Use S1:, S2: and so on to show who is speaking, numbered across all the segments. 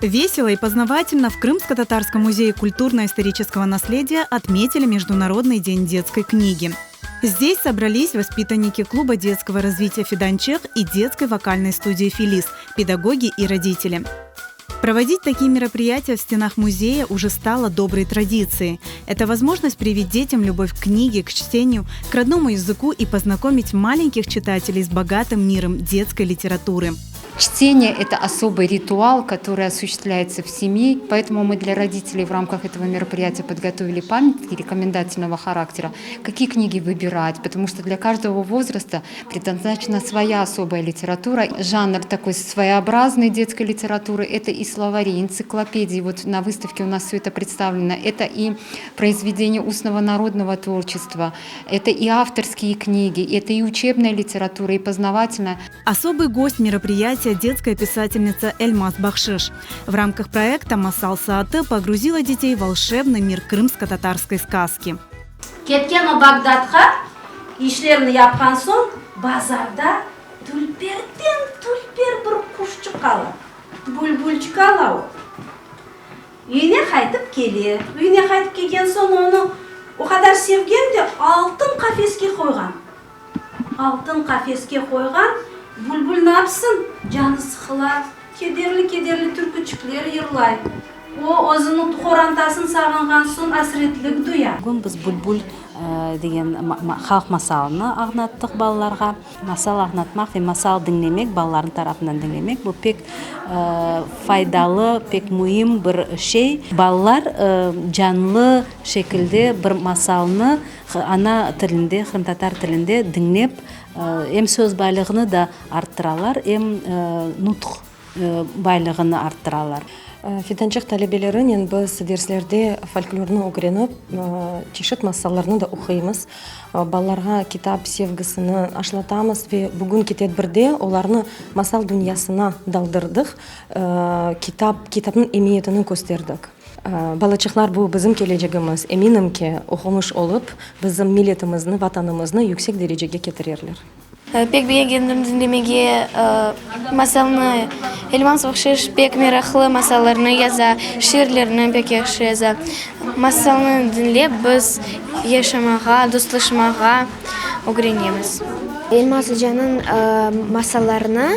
S1: Весело и познавательно в Крымско-Татарском музее культурно-исторического наследия отметили Международный день детской книги. Здесь собрались воспитанники клуба детского развития «Фиданчех» и детской вокальной студии «Филис», педагоги и родители. Проводить такие мероприятия в стенах музея уже стало доброй традицией. Это возможность привить детям любовь к книге, к чтению, к родному языку и познакомить маленьких читателей с богатым миром детской литературы.
S2: Чтение – это особый ритуал, который осуществляется в семье, поэтому мы для родителей в рамках этого мероприятия подготовили памятки рекомендательного характера, какие книги выбирать, потому что для каждого возраста предназначена своя особая литература. Жанр такой своеобразной детской литературы – это и словари, и энциклопедии. Вот на выставке у нас все это представлено. Это и произведения устного народного творчества, это и авторские книги, это и учебная литература, и познавательная.
S1: Особый гость мероприятия – детская писательница Эльмаз Бахшиш. В рамках проекта «Масал Сааты» погрузила детей в волшебный мир крымско-татарской сказки.
S3: Кеткен о Багдадқа ишлерін япқан соң, базарда түлпер бір құш шыққалы, бүлбүл шыққалы. Үйіне қайтып келген соң оны о қадар sevген де алтын қафеске қойған. Бүлбүл напсын, жаны сықылады, кедерлі түркічіклер ерлай. О, өзінің қорантасын сағынған соң әсіретлік дуя.
S4: Бүгін біз бүлбүл деген халық масалыны ағнаттық балаларға. Масал ағнатмақ ве масал діңлемек, балалардың тарапынан діңлемек. Бұл пек файдалы, пек мұйым бір шей. Балалар жанлы шекілде бір масалыны ана тілінде, хрым-татар тілінде діңлеп, ем сөз байлығыны да арттыралар, ем нутық байлығыны арттыралар.
S5: Фиданчех талебелерінен біз дерслерде фольклорны ұғыреніп, чешет масаларны да ұқимыз. Балаларға китап севгісіні ашлатамыз ве бүгін кетет бірде оларны масал дүниясына далдырдық, китаптың емиетінің көстердік. Балачықлар бұл біздің кележегіміз, еминімке оқымыш олып, біздің милетімізні, ватанымызны yüksek дәрежеге кетірерлер.
S6: Пек бейгендім діндемеге масалны Эльмаз Бахшиш пек мерақлы масаларны яза, ширлерні пек яқшы яза. Масалны дінлеп біз ешамаға, достышымаға ұғыренеміз.
S7: Эльмаз Жанын масаларына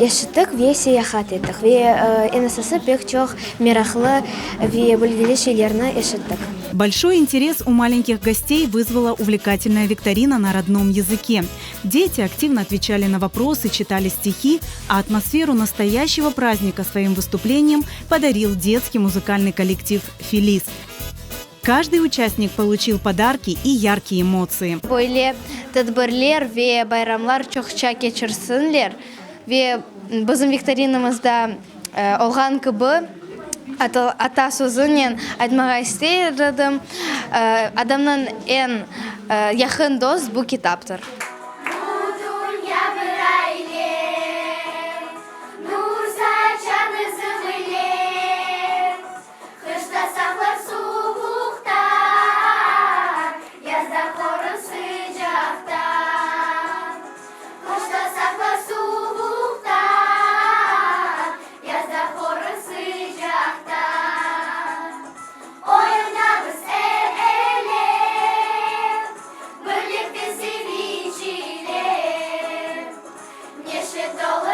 S7: ешіттік ве сияхат еттік. Ве энесасы пек чоқ мерақлы ве білгелі шейлеріні ешіттік.
S1: Большой интерес у маленьких гостей вызвала увлекательная викторина на родном языке. Дети активно отвечали на вопросы, читали стихи, а атмосферу настоящего праздника своим выступлением подарил детский музыкальный коллектив «Филис». Каждый участник получил подарки и яркие эмоции.
S6: Бойле тадбырлер ве байрамлар чоқча кечірсінлер. Ве біздің викторинамызда олған кібі ата сөзінен айтмаға істейдім. Адамның ең яқын дос бұл китаптыр.
S3: Dolar